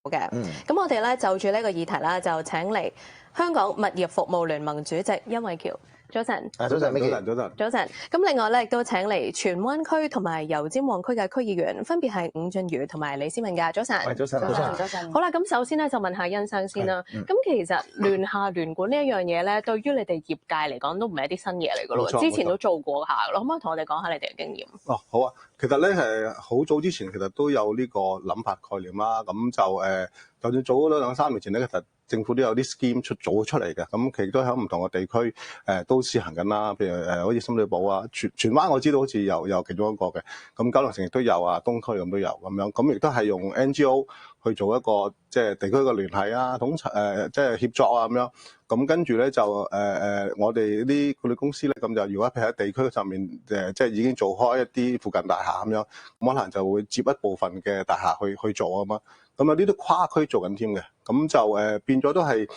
嘅。咁我哋咧就住呢個議題啦，就請嚟香港物業服務聯盟主席甄韋喬。早晨，早晨，早晨。咁另外咧亦都請嚟荃灣區同埋油尖旺區嘅區議員，分別係伍俊瑜同埋李思敏嘅。早晨，早晨。好啦，咁首先咧就問下甄生先啦。咁其實聯廈聯管呢一樣嘢咧，對於你哋業界嚟講都唔係一啲新嘢嚟噶咯，之前都做過下咯。可唔可以同我哋講下你哋嘅經驗？哦，好啊。其實咧係好早之前其實都有呢個諗法概念啦。咁就算早咗2-3年前咧，其實政府都有啲 scheme 早出嚟嘅，咁其實都喺唔同嘅地區都試行緊啦。譬如好似深水埗啊、荃灣我知道好似有其中一個嘅，咁九龍城亦都有啊，東區咁都有咁樣，咁亦都係用 NGO 去做一個即係地區嘅聯繫啊、即係協作啊咁樣。咁跟住咧就我哋啲管理公司咧，咁就如果譬如喺地區上面即係已經做開一啲附近大廈咁樣，咁可能就會接一部分嘅大廈去做啊嘛。咁有啲都跨區做緊添嘅，咁就變咗都係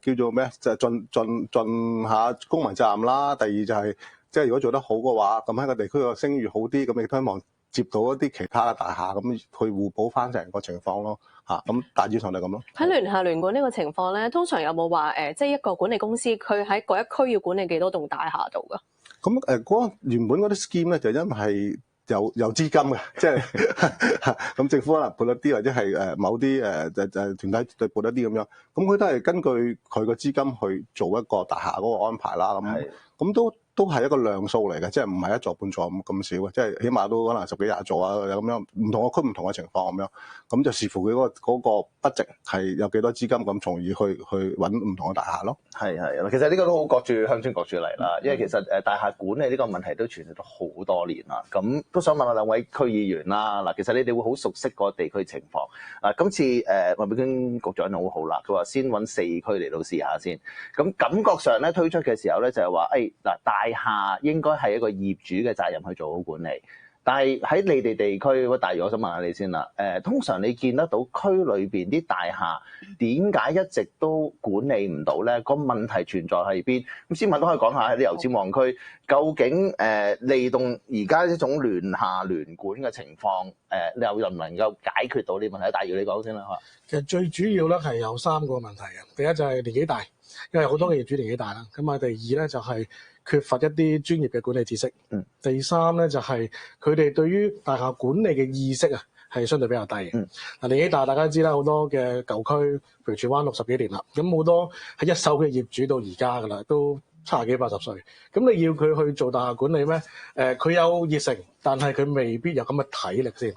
叫做咩？就係盡下公民責任啦。第二就係即係如果做得好嘅話，咁喺個地區個聲譽好啲，咁亦都希望接到一啲其他嘅大廈，咁去互補翻成個情況咯。咁大致上就咁咯。喺聯廈聯管呢個情況咧，通常有冇話即係一個管理公司佢喺嗰一區要管理幾多棟大廈度㗎？咁嗰原本嗰啲 scheme 咧，就因為係有資金嘅，即係咁政府可能撥一啲，或者係某啲團體對撥一啲咁樣，咁佢都係根據佢個資金去做一個大廈嗰個安排啦。咁都係一個量數嚟嘅，即係唔係一座半座咁少嘅，即係起碼都可能10幾20座啊咁樣，唔同個區唔同嘅情況咁樣，咁就視乎佢嗰個 budget 係有幾多資金，咁從而去揾唔同嘅大廈咯。係，其實呢個都好各處鄉村各處嚟啦，因為其實大廈管理呢個問題都存在咗好多年啦。咁都想問下兩位區議員啦，嗱，其實你哋會好熟悉個地區情況。今次麥美娟局長就好好啦，佢話先揾4區嚟到試下先。咁感覺上咧推出嘅時候咧就係話，嗱，大廈應該係一個業主嘅責任去做好管理。但係喺你哋地區，大如我想問下你先啦。通常你見得到區裏面啲大廈點解一直都管理唔到咧？個問題存在喺邊？咁先問都可以講下喺啲油尖旺區，究竟利動而家呢種聯廈聯管嘅情況，你又能唔能夠解決到呢個問題？大如你講先啦嚇。其實最主要咧係有3個問題嘅。第一就係年紀大，因為好多嘅業主年紀大啦。咁啊，第二咧就係缺乏一啲專業嘅管理知識。第三咧就係佢哋對於大廈管理嘅意識啊係相對比較低嘅。年紀大大家知啦，好多嘅舊區，譬如荃灣60幾年啦，咁好多係一手嘅業主到而家噶啦，都70幾80歲。咁你要佢去做大廈管理咩？佢有熱誠，但係佢未必有咁嘅體力先。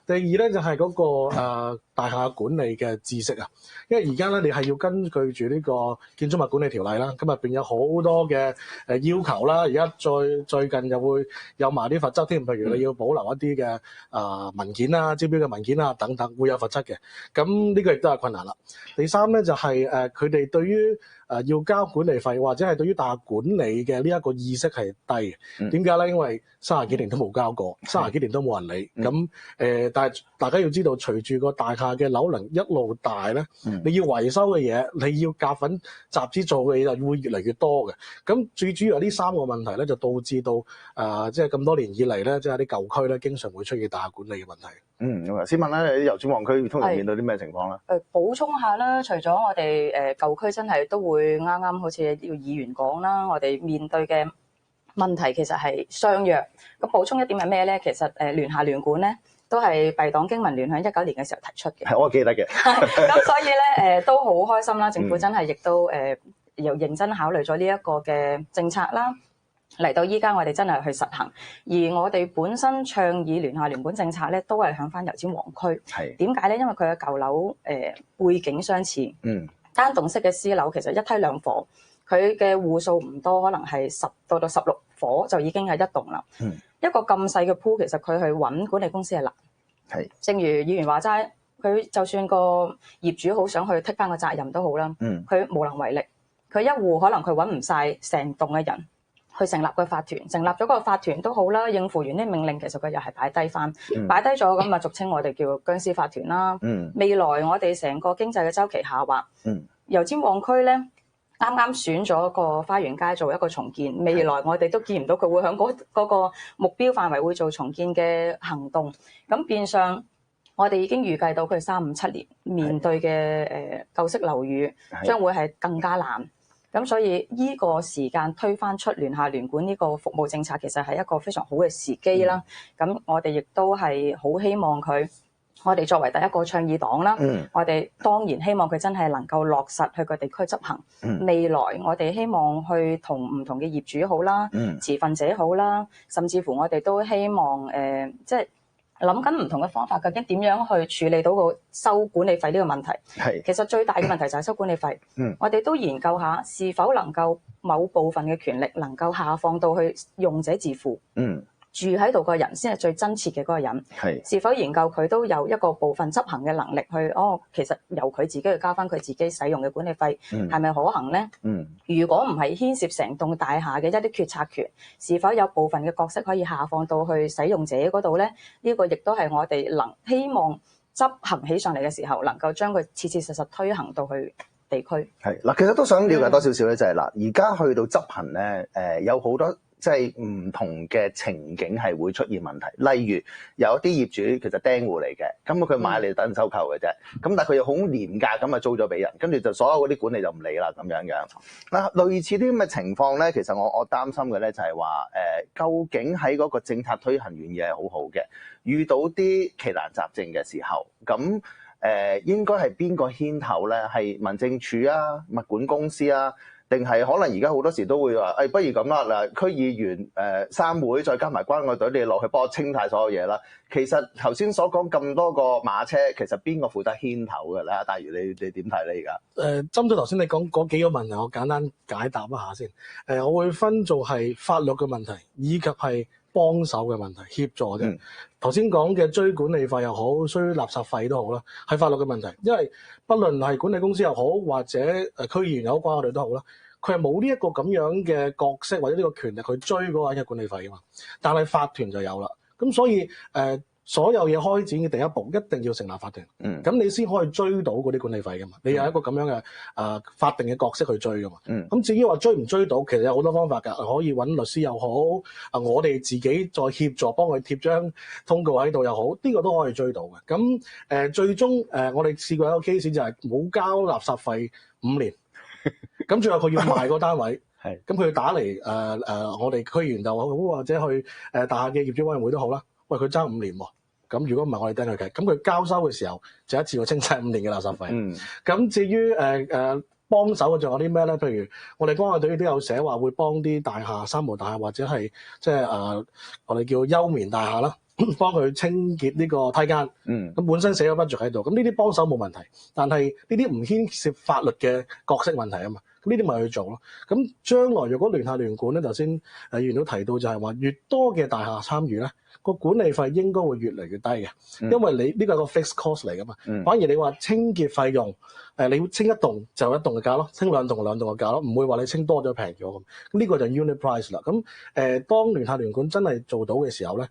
第二咧就係嗰個大廈管理嘅知識啊，因為而家咧你係要根據住呢個建築物管理條例啦，咁入邊有好多嘅要求啦，而家最近又會有埋啲罰則添，譬如你要保留一啲嘅文件啦、招標嘅文件啦等等，會有罰則嘅。咁呢個亦都係困難啦。第三咧就係佢哋對於要交管理費或者係對於大廈管理嘅呢一個意識係低嘅。點解咧？因為30幾年都冇交過，30幾年都冇人理。咁但係大家要知道，隨住個大廈嘅樓齡一路大咧，你要維修嘅嘢，你要夾份集資做嘅嘢就會越嚟越多嘅。咁最主要係呢3個問題咧，就導致到即係咁多年以嚟咧，即係啲舊區咧，經常會出現大廈管理嘅問題。咁先問啦，你油尖旺區通常面對啲咩情況咧？補充下啦，除咗我哋舊區真係都會啱啱好似要議員講啦，我哋面對嘅問題其實係相若。咁補充一點係咩咧？其實聯廈聯管咧都係敝黨經民聯喺19年嘅時候提出嘅。係，我記得嘅。咁所以咧都好開心啦，政府真係亦都又認真考慮咗呢一個嘅政策啦。嚟到依家我哋真係去實行，而我哋本身倡議聯廈聯管政策咧，都係響翻油尖旺區。點解咧？因為佢嘅舊樓背景相似，單棟式嘅私樓其實一梯2伙，佢嘅戶數唔多，可能係10到16伙就已經係一棟啦。一個咁細嘅鋪，其實佢去揾管理公司係難。正如議員話齋，佢就算個業主好想去剔翻個責任都好啦，佢無能為力。佢一戶可能佢揾唔晒成棟嘅人。去成立個法團，成立咗個法團都好啦，應付完啲命令，其實佢又係擺低翻，擺低咗咁啊，俗稱我哋叫僵屍法團啦。未來我哋成個經濟嘅周期下滑，油尖旺區咧啱啱選咗個花園街做一個重建，未來我哋都見唔到佢會響嗰個目標範圍會做重建嘅行動，咁變相我哋已經預計到佢3、5、7年面對嘅舊式樓宇將會係更加難。咁所以呢個時間推翻出聯廈聯管呢個服務政策，其實係一個非常好嘅時機啦。咁我哋亦都係好希望佢，我哋作為第一個倡議黨啦，我哋當然希望佢真係能夠落實去個地區執行。未來我哋希望去同唔同嘅業主好啦，持份者好啦，甚至乎我哋都希望即係諗緊唔同嘅方法，究竟點樣去處理到個收管理費呢個問題？其實最大嘅問題就係收管理費。我哋都研究下是否能夠某部分嘅權力能夠下放到去用者自負。住喺度個人先係最真切嘅嗰個人，是否研究佢都有一個部分執行嘅能力去？其實由佢自己去交翻佢自己使用嘅管理費，係咪可行呢？如果唔係牽涉成棟大廈嘅一啲決策權，是否有部分嘅角色可以下放到去使用者嗰度呢？呢個亦都係我哋希望執行起上嚟嘅時候，能夠將佢切切實實推行到去地區。係嗱，其實都想了解多少少咧，就係嗱，而家去到執行咧，有好多即係唔同嘅情景係會出現問題。例如有一啲業主其實釘戶嚟嘅，咁佢買嚟等收購嘅啫，咁但係佢又好廉價咁啊租咗俾人，跟住就所有嗰啲管理就唔理啦咁樣樣。嗱，類似啲咁嘅情況咧，其實我擔心嘅咧就係話究竟喺嗰個政策推行原意係好好嘅，遇到啲奇難雜症嘅時候，咁應該係邊個牽頭咧？係民政處啊、物管公司啊？定係可能而家好多時都會話，不如咁啦，嗱，區議員3會再加埋關愛隊，你落去幫我清晒所有嘢啦。其實頭先所講咁多個馬車，其實邊個負責牽頭嘅咧？大如你點睇咧？而家針對頭先你講嗰幾個問題，我簡單解答一下先。我會分做係法律嘅問題，以及係幫手嘅問題，協助啫。頭先講嘅追管理費又好，追垃圾費都好啦，係法律嘅問題。因為不論係管理公司又好，或者區議員又好，關我哋都好啦，佢係冇呢一個咁樣嘅角色或者呢個權力去追嗰個人嘅管理費㗎嘛。但係法團就有啦。咁所以所有嘢開展嘅第一步一定要成立法團，咁你先可以追到嗰啲管理費㗎嘛。你有一個咁樣嘅法定嘅角色去追㗎嘛。咁至於話追唔追到，其實有好多方法㗎，可以揾律師又好，我哋自己再協助幫佢貼張通告喺度又好，呢個都可以追到嘅。咁最終我哋試過一個 case 就係冇交垃圾費5年，咁最後佢要賣個單位，咁佢打嚟我哋區議員就好，或者去大廈嘅業主委員會都好啦。喂，佢爭5年喎，咁如果唔係我哋跟佢計，咁佢交收嘅時候就一次過清晒5年嘅垃圾費。咁至於幫手嘅仲有啲咩咧？譬如我哋關愛隊都有寫話會幫啲大廈、三無大廈或者係即係我哋叫休眠大廈啦，幫佢清潔呢個梯間。咁本身寫咗 budget 喺度，咁呢啲幫手冇問題，但係呢啲唔牽涉法律嘅角色問題啊嘛。咁呢啲咪去做咯。咁將來如果聯廈聯管咧，頭先議員都提到就係話，越多嘅大廈參與咧，個管理費應該會越嚟越低嘅，因為你呢個係個 fixed cost 嚟噶嘛。反而你話清潔費用，你要清一棟就一棟嘅價咯，清2棟2棟嘅價咯，唔會話你清多咗平咗咁。咁呢個就 unit price 啦。咁當聯廈聯管真係做到嘅時候咧，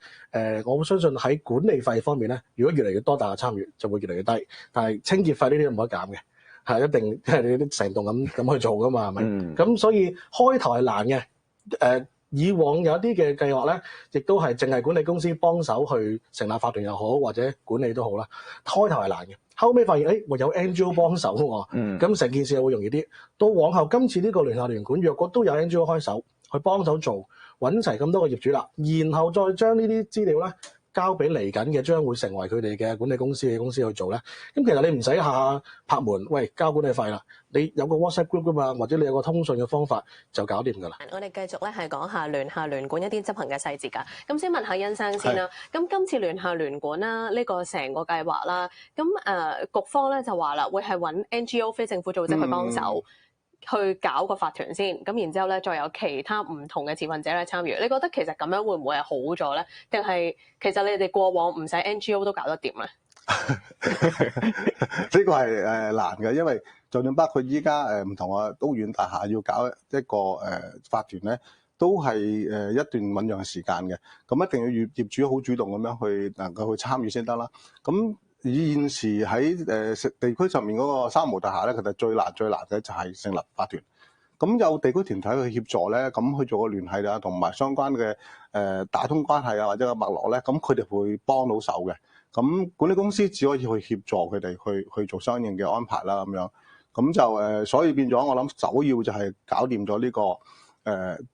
我相信喺管理費方面咧，如果越嚟越多大廈參與，就會越嚟越低。但係清潔費呢啲唔可以減嘅。係一定，即係你啲成棟咁去做噶嘛，係咪？咁所以開頭係難嘅。以往有一啲嘅計劃咧，亦都係淨係管理公司幫手去成立法團又好，或者管理都好啦。開頭係難嘅，後尾發現有 NGO 幫手喎，咁成件事就會容易啲。到往後今次呢個聯廈聯管，若果都有 NGO 開手去幫手做，揾齊咁多個業主啦，然後再將呢啲資料咧，交俾嚟緊嘅將會成為佢哋嘅管理公司嘅公司去做咧，咁其實你唔使下下拍門，喂，交管理費啦，你有個 WhatsApp group 噶嘛，或者你有個通訊嘅方法就搞掂㗎啦。我哋繼續咧係講下聯廈聯管一啲執行嘅細節㗎。咁先問下殷生先啦。咁今次聯廈聯管啦，呢個成個計劃啦，咁局方咧就話啦，會係揾 NGO 非政府組織去幫手。去搞個法團先，咁然之後咧，再有其他唔同嘅持份者咧參與。你覺得其實咁樣會唔會係好咗咧？定係其實你哋過往唔使 NGO 都搞得掂咧？呢個係難嘅，因為就算包括依家唔同嘅屋苑大廈要搞一個法團咧，都係一段醞釀時間嘅。咁一定要業主好主動咁樣去能夠去參與先得啦。咁現時喺地區上面嗰個三無大廈咧，其實最難嘅就係成立法團。咁有地區團體去協助咧，咁去做個聯繫啊，同埋相關嘅打通關係啊，或者個脈絡咧，咁佢哋會幫到手嘅。咁管理公司只可以去協助佢哋去做相應嘅安排啦咁樣。咁就所以變咗我諗首要就係搞掂咗呢個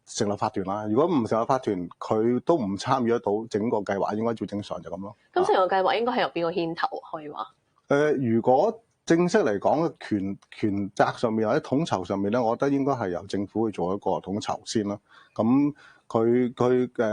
成立法團啦。如果唔成立法團，佢都唔參與得到整個計劃，應該照正常就咁咯。咁成個計劃應該係由邊個牽頭可以話？如果正式嚟講嘅權責上面或者統籌上面咧，我覺得應該係由政府去做一個統籌先啦。咁佢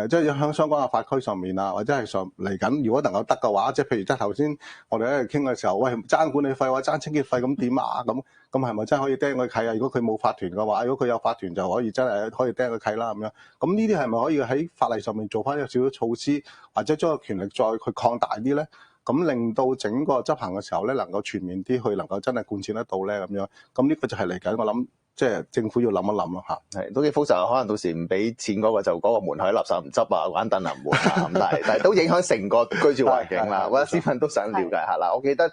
即係喺相關嘅法區上面啊，或者係嚟緊，如果能夠得嘅話，即係譬如即係頭先我哋喺度傾嘅時候，喂爭管理費或者爭清潔費咁點啊？咁係咪真係可以釘佢契啊？如果佢冇法團嘅話，如果佢有法團就可以真係可以釘佢契啦咁樣。咁呢啲係咪可以喺法例上面做翻一個少少措施，或者將個權力再去擴大啲咧？咁令到整個執行嘅時候咧，能夠全面啲，去能夠真係貫徹得到咧咁樣。咁呢個就係嚟緊，我諗即係政府要諗一諗咯嚇。係都幾複雜，可能到時唔俾錢嗰個就嗰個門口啲垃圾唔執啊，玩凳啊唔換啊咁，但係都影響成個居住環境啦。我覺得市民都想了解下啦。我記得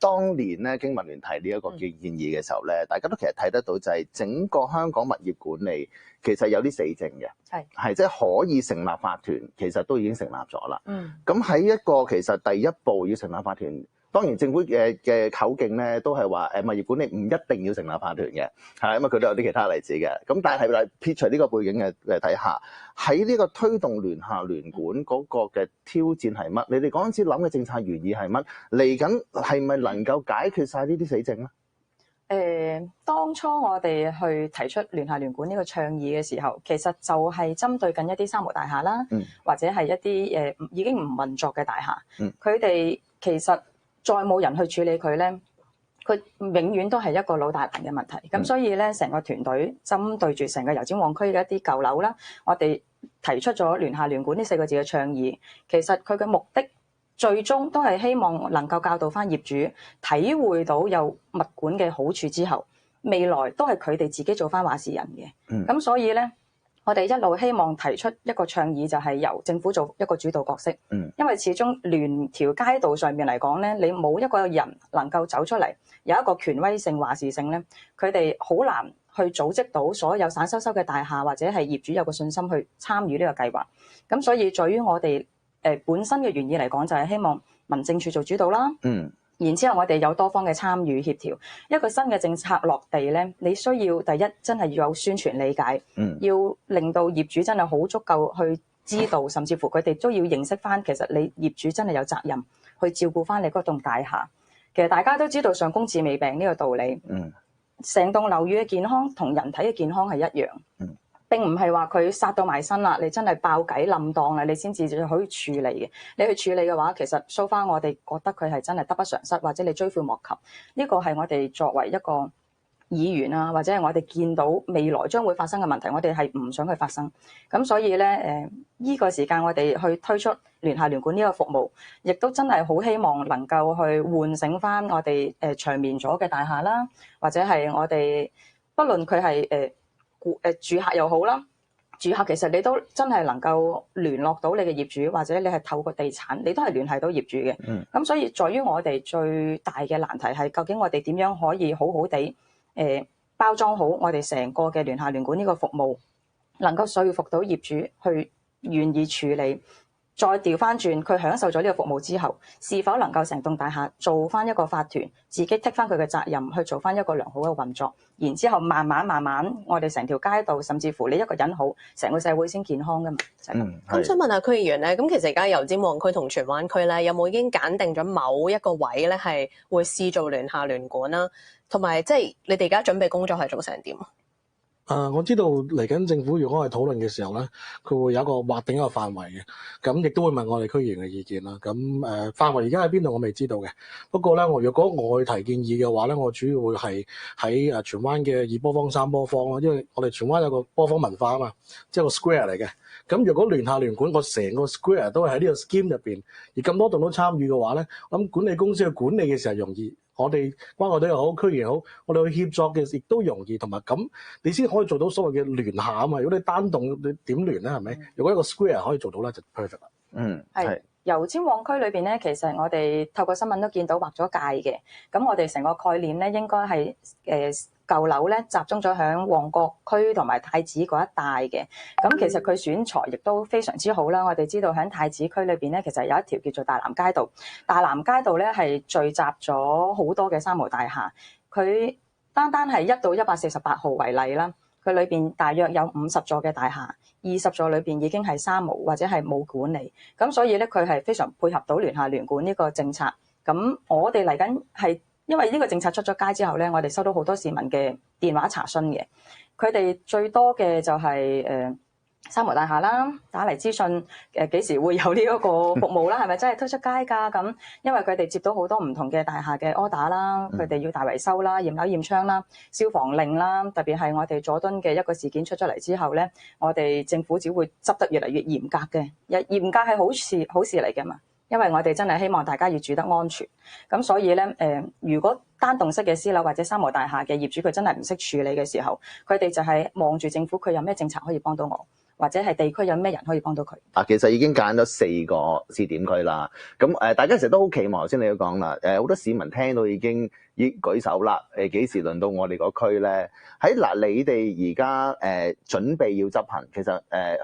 當年咧經民聯提呢一個建議嘅時候咧，大家都其實睇得到就係整個香港物業管理其實有啲死症嘅，係即係可以成立法團，其實都已經成立咗啦。咁喺一個其實第一步要成立法團。當然政府嘅口徑咧都係話物業管理唔一定要成立法團嘅，係因為佢都有啲其他例子嘅。咁但係撇除呢個背景嘅底下，喺呢個推動聯廈聯管嗰個嘅挑戰係乜？你哋嗰陣時諗嘅政策原意係乜？嚟緊係咪能夠解決晒呢啲死症咧？當初我哋去提出聯廈聯管呢個倡議嘅時候，其實就係針對緊一啲三無大廈啦，或者係一啲已經唔運作嘅大廈，佢哋其實再冇人去處理佢咧，佢永遠都係一個老大難嘅問題。咁所以咧，成個團隊針對住成個油尖旺區嘅一啲舊樓啦，我哋提出咗聯廈聯管呢4個字嘅倡議。其實佢嘅目的最終都係希望能夠教導翻業主體會到有物管嘅好處之後，未來都係佢哋自己做翻話事人嘅。咁所以咧，我哋一路希望提出一個倡議，就係由政府做一個主導角色。因為始終聯條街道上面嚟講咧，你冇一個人能夠走出嚟有一個權威性話事性咧，佢哋好難去組織到所有散修嘅大廈或者係業主有個信心去參與呢個計劃。咁所以在於我哋本身嘅原意嚟講，就係希望民政處做主導啦。然之後我哋有多方嘅參與協調，一個新嘅政策落地咧，你需要第一真係要有宣傳理解，要令到業主真係好足夠去知道，甚至乎佢哋都要認識翻，其實你業主真係有責任去照顧翻你嗰棟大廈。其實大家都知道上工治未病呢個道理，成棟樓宇嘅健康同人體嘅健康係一樣。並唔係話佢殺到埋身啦，你真係爆計冧檔啦，你先至可以處理嘅。你去處理嘅話，其實so far我哋覺得佢係真係得不償失，或者你追悔莫及。呢個係我哋作為一個議員啊，或者係我哋見到未來將會發生嘅問題，我哋係唔想佢發生。咁所以咧，呢個時間我哋去推出聯廈聯管呢個服務，亦都真係好希望能夠去喚醒翻我哋長眠咗嘅大廈啦，或者係我哋不論佢係住客又好啦，住客其實你都真係能夠聯絡到你嘅業主，或者你係透過地產，你都係聯繫到業主嘅。咁所以在於我哋最大嘅難題係，究竟我哋點樣可以好好地包裝好我哋成個嘅聯廈聯管呢個服務，能夠說服到業主去願意處理。再調翻轉，佢享受咗呢個服務之後，是否能夠成棟大廈做翻一個法團，自己剔翻佢嘅責任，去做翻一個良好嘅運作，然之後慢慢，我哋成條街道，甚至乎你一個人好，成個社會先健康噶嘛。咁想問下區議員咧，咁其實而家油尖旺區同荃灣區咧，有冇已經揀定咗某一個位咧，係會試做聯廈聯管啦？同埋即係你哋而家準備工作係做成點？我知道嚟緊政府如果係討論嘅時候咧，佢會有一個劃定一個範圍嘅，咁亦都會問我哋區議員嘅意見啦。咁範圍而家喺邊度我未知道嘅，不過咧，我如果我去提建議嘅話咧，我主要會係喺荃灣嘅二波坊、三波坊咯，因為我哋荃灣有個波坊文化啊嘛，即係個 square 嚟嘅。咁如果聯廈聯管個成個 square 都係喺呢個 scheme 入邊，而咁多棟都參與嘅話咧，咁管理公司去管理嘅時候容易。我哋關愛隊又好，區議員好，我哋去協作嘅亦都容易，同埋咁你先可以做到所謂嘅聯廈啊嘛。如果你單棟你點聯咧，係咪？如果一個 square 可以做到咧，就 perfect 啦。係油尖旺區裏邊咧，其實我哋透過新聞都見到劃咗界嘅。咁我哋成個概念咧，應該係舊樓咧集中咗喺旺角區同埋太子嗰一帶嘅。咁其實佢選材亦都非常之好啦。我哋知道喺太子區裏邊咧，其實有一條叫做大南街道。大南街道咧係聚集咗好多嘅三無大廈。佢單係1到148號為例啦，佢裏邊大約有50座嘅大廈，20座裏邊已經係三無或者係冇管理。咁所以咧，佢係非常配合到聯廈聯管呢個政策。咁我哋嚟緊係。因為呢個政策出咗街之後咧，我哋收到好多市民嘅電話查詢嘅，佢哋最多嘅就係三無大廈啦，打嚟諮詢幾時會有呢一個服務啦，係咪真係推出街㗎？咁因為佢哋接到好多唔同嘅大廈嘅 order 啦，佢哋要大維修啦、驗樓驗窗啦、消防令啦，特別係我哋佐敦嘅一個事件出咗嚟之後咧，我哋政府只會執得越嚟越嚴格嘅，嚴格係好事嚟嘅嘛。因為我哋真係希望大家要住得安全，咁所以咧如果單棟式嘅私樓或者三無大廈嘅業主佢真係唔識處理嘅時候，佢哋就係望住政府佢有咩政策可以幫到我，或者係地區有咩人可以幫到佢。其實已經揀咗4個試點區啦。咁大家成日都好期望，頭先你都講啦，好多市民聽到已經舉手啦。幾時輪到我哋個區咧？喺你哋而家準備要執行，其實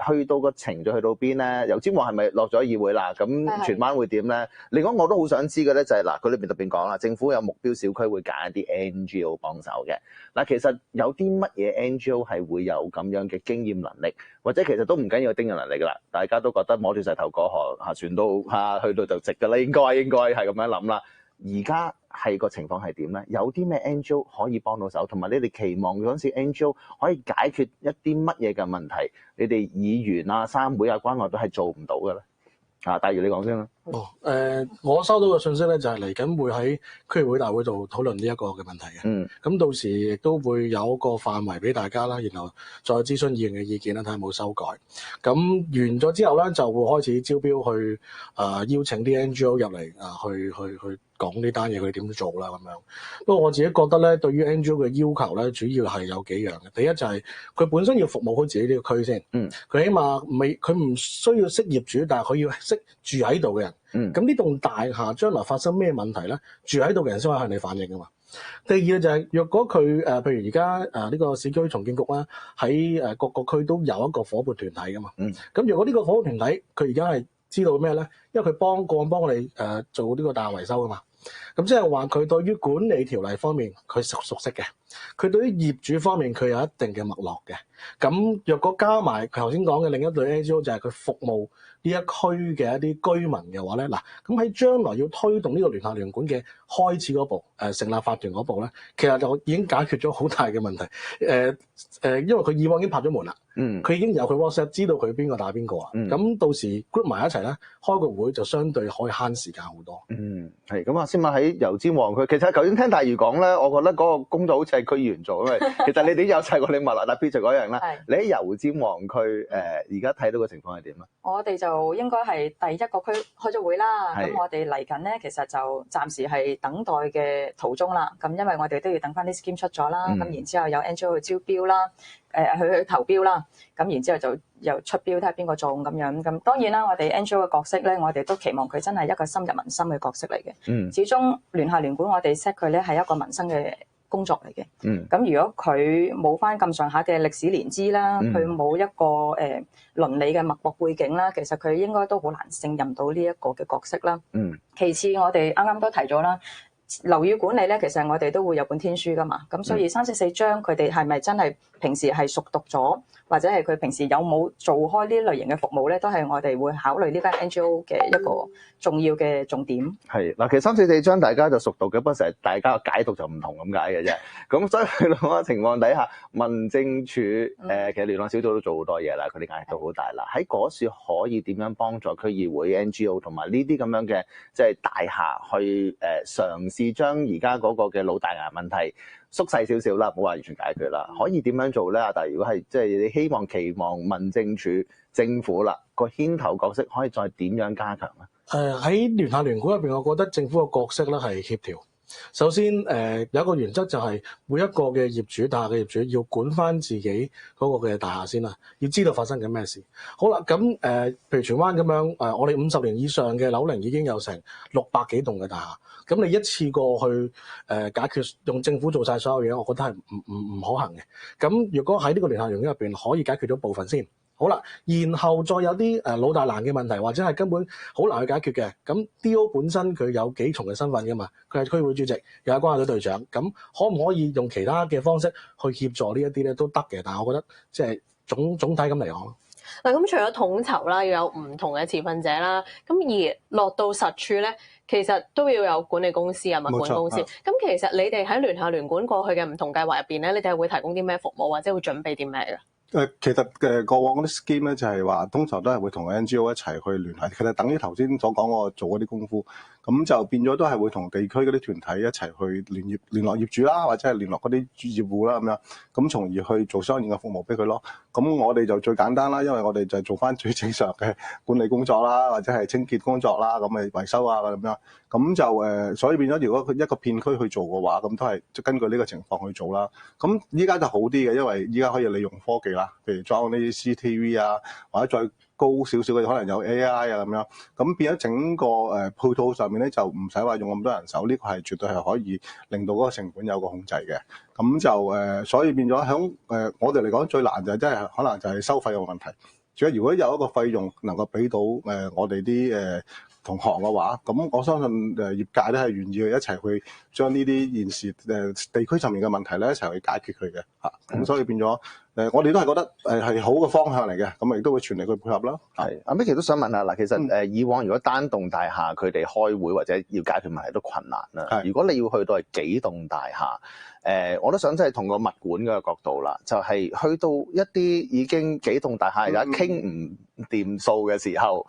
去到個程序去到邊咧？油尖旺係咪落咗議會啦？咁荃灣會點咧？另外我都好想知嘅咧，就係佢裏邊特別講啦，政府有目標小區會揀一啲 NGO 幫手嘅。其實有啲乜嘢 NGO 係會有咁樣嘅經驗能力，或者其實都唔緊要有經驗能力噶啦，大家都覺得摸住石頭過河下船都去到就直噶啦，應該係咁樣諗啦。而家係個情況係點咧？有啲咩 NGO 可以幫到手，同埋你哋期望嗰陣時 NGO 可以解決一啲乜嘢嘅問題？你哋議員啊、三會啊、關愛都係做唔到嘅咧。大如你講先啦。我收到嘅信息咧就係嚟緊會喺區議會大會度討論呢一個嘅問題嘅。咁到時亦都會有一個範圍俾大家啦，然後再諮詢議員嘅意見啦，睇下有冇修改。咁完咗之後咧，就會開始招標去邀請啲 NGO 入嚟去講呢單嘢佢點做啦咁樣。不過我自己覺得咧，對於 NGO 嘅要求咧，主要係有幾樣嘅。第一就係佢本身要服務好自己呢個區先。佢起碼佢唔需要識業主，但係佢要識住喺度嘅人。咁呢棟大廈將來發生咩問題咧？住喺度嘅人先可以向你反映噶嘛。第二就係若果佢譬如而家呢個市區重建局啦，喺各個區都有一個伙伴團體噶嘛。咁如果呢個伙伴團體佢而家係知道咩咧？因為佢幫我哋做呢個大廈維修噶嘛。咁即係話佢對於管理條例方面佢熟悉嘅，佢對於業主方面佢有一定嘅脈絡嘅。咁若果加埋佢頭先講嘅另一類 NGO 就係佢服務呢一區嘅一啲居民嘅話咧，嗱咁喺將來要推動呢個聯廈聯管嘅開始嗰步，成立法團嗰步咧，其實就已經解決咗好大嘅問題。因為佢以往已經拍咗門啦，佢已經有佢 WhatsApp 知道佢邊個打邊個啊，咁到時 group 埋一齊咧，開個會就相對可以慳時間好多。係咁啊，先問喺油尖旺區，其實頭先聽大如講咧，我覺得嗰個工作好似係區議員做，因為其實你哋有齊過你問啦，但係譬如嗰樣啦，你喺油尖旺區而家睇到個情況係點啊？我哋就應該係第一個區開咗會啦，咁我哋嚟緊咧，其實就暫時係等待嘅途中啦。咁因為我哋都要等翻啲 scheme 出咗啦，咁然之後有 NGO 去招標啦，去投標啦，咁然之後就又出標睇下邊個中咁樣。咁當然啦，我哋 NGO 嘅角色咧，我哋都期望佢真係一個深入民心嘅角色嚟嘅。始終聯廈聯管我哋 set 佢咧係一個民生嘅工作嚟嘅。咁如果佢冇翻咁上下嘅歷史年資啦，佢冇一個倫理嘅脈搏背景啦，其實佢應該都好難勝任到呢一個嘅角色啦。其次我哋啱啱都提咗啦，樓宇管理咧，其實我哋都會有本天書噶嘛，咁所以344章佢哋係咪真係平時係熟讀咗，或者係佢平時有冇做開呢類型嘅服務咧，都係我哋會考慮呢間 NGO 嘅一個重要嘅重點。係嗱，其實344章大家就熟讀嘅，不過成日大家嘅解讀就唔同咁解嘅啫。咁所以去到嗰個情況底下，民政處其實聯絡小組都做好多嘢啦，佢哋壓力都好大啦。喺嗰處可以點樣幫助區議會 NGO 同埋呢啲咁樣嘅即係大廈去嘗試將而家嗰個嘅老大難問題縮細少少啦，唔好話完全解決啦。可以點樣做咧？但係如果係即係你希望期望民政處政府啦個牽頭角色可以再點樣加強咧？喺聯廈聯管入邊，我覺得政府嘅角色咧係協調。首先有一個原則就係每一個嘅業主，大廈嘅業主要管翻自己嗰個嘅大廈先啦，要知道發生緊咩事。好啦，咁譬如荃灣咁樣我哋50年以上嘅樓齡已經有成600幾棟嘅大廈，咁你一次過去解決用政府做晒所有嘢，我覺得係唔可行嘅。咁如果喺呢個聯合用入邊可以解決咗部分先。好啦，然後再有啲老大難嘅問題，或者係根本好難去解決嘅。咁 D.O. 本身佢有幾重嘅身份㗎嘛？佢係區會主席，又係關愛隊隊長。咁可唔可以用其他嘅方式去協助呢一啲咧？都得嘅。但係我覺得即係總體咁嚟講。嗱，咁除咗統籌啦，要有唔同嘅持份者啦，咁而落到實處咧，其實都要有管理公司啊、物管公司。咁其實你哋喺聯廈聯管過去嘅唔同計劃入邊咧，你哋係會提供啲咩服務，或者會準備啲咩嘅？其實過往嗰啲 scheme 咧就係話，通常都係會同 NGO 一齊去聯繫，其實等於頭先所講我做嗰啲功夫，咁就變咗都係會同地區嗰啲團體一齊去聯絡業主啦，或者係聯絡嗰啲業戶啦咁樣，咁從而去做相應嘅服務俾佢咯。咁我哋就最簡單啦，因為我哋就做翻最正常嘅管理工作啦，或者係清潔工作啦，咁咪維修啊咁樣，咁就所以變咗如果佢一個片區去做嘅話，咁都係根據呢個情況去做啦。咁依家就好啲嘅，因為依家可以利用科技啦。譬如裝呢啲 CCTV 啊，或者再高少少嘅可能有 AI 啊咁樣，咁變咗整個配套上面咧就唔使話用咁多人手，呢個係絕對係可以令到嗰個成本有個控制嘅。咁就所以變咗響我哋嚟講最難就係真係可能就係收費嘅問題。如果有一個費用能夠俾到我哋啲同行嘅話，咁我相信業界咧係願意去一齊去將呢啲現時地區上面嘅問題咧一齊去解決佢嘅嚇。咁所以變咗我哋都係覺得係好嘅方向嚟嘅，咁亦都會全力去配合啦。係阿 Micky 都想問下嗱，其實以往如果單棟大廈佢哋開會或者要解決問題都困難啦。如果你要去到係幾棟大廈，我都想即係同個物管嘅角度啦，就係去到一啲已經幾棟大廈有得傾唔掂數嘅時候，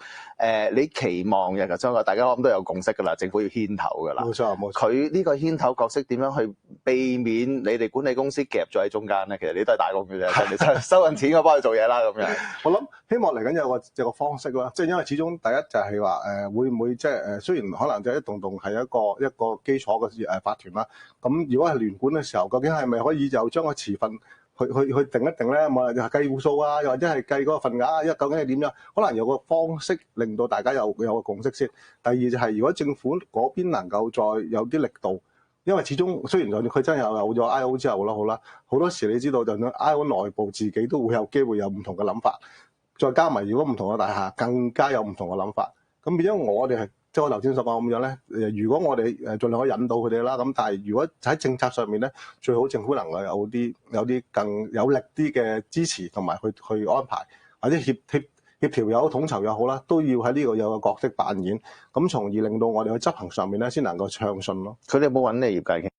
你期望日將來大家諗都有共識㗎啦，政府要牽頭㗎啦。冇錯冇錯。佢呢個牽頭角色點樣去避免你哋管理公司夾咗喺中間咧？其實你都係打工嘅啫，你收緊錢我幫佢做嘢啦咁樣。我諗希望嚟緊有個方式啦，即係因為始終第一就係話會唔會即係雖然可能就一棟棟係一個基礎嘅法團啦，咁如果係聯管嘅時候，究竟係咪可以就將個持份去定一定咧？冇人計戶數啊，又或者係計嗰個份額啊，因為究竟係點樣？可能有個方式令到大家有個共識先。第二就係如果政府嗰邊能夠再有啲力度。因為始終雖然就佢真係有咗 I.O. 之後啦，好啦，好多時你知道就算 I.O. 內部自己都會有機會有唔同嘅諗法，再加埋如果唔同嘅大廈更加有唔同嘅諗法，咁變咗我哋係即係我頭先所講咁樣咧。如果我哋盡量可以引導佢哋啦，咁但係如果喺政策上面咧，最好政府能夠有啲更有力啲嘅支持同埋去安排，或者協調又好統籌又好啦，都要喺呢個有個角色扮演，咁從而令到我哋去執行上面咧先能夠暢順咯。佢哋有冇揾你業界傾？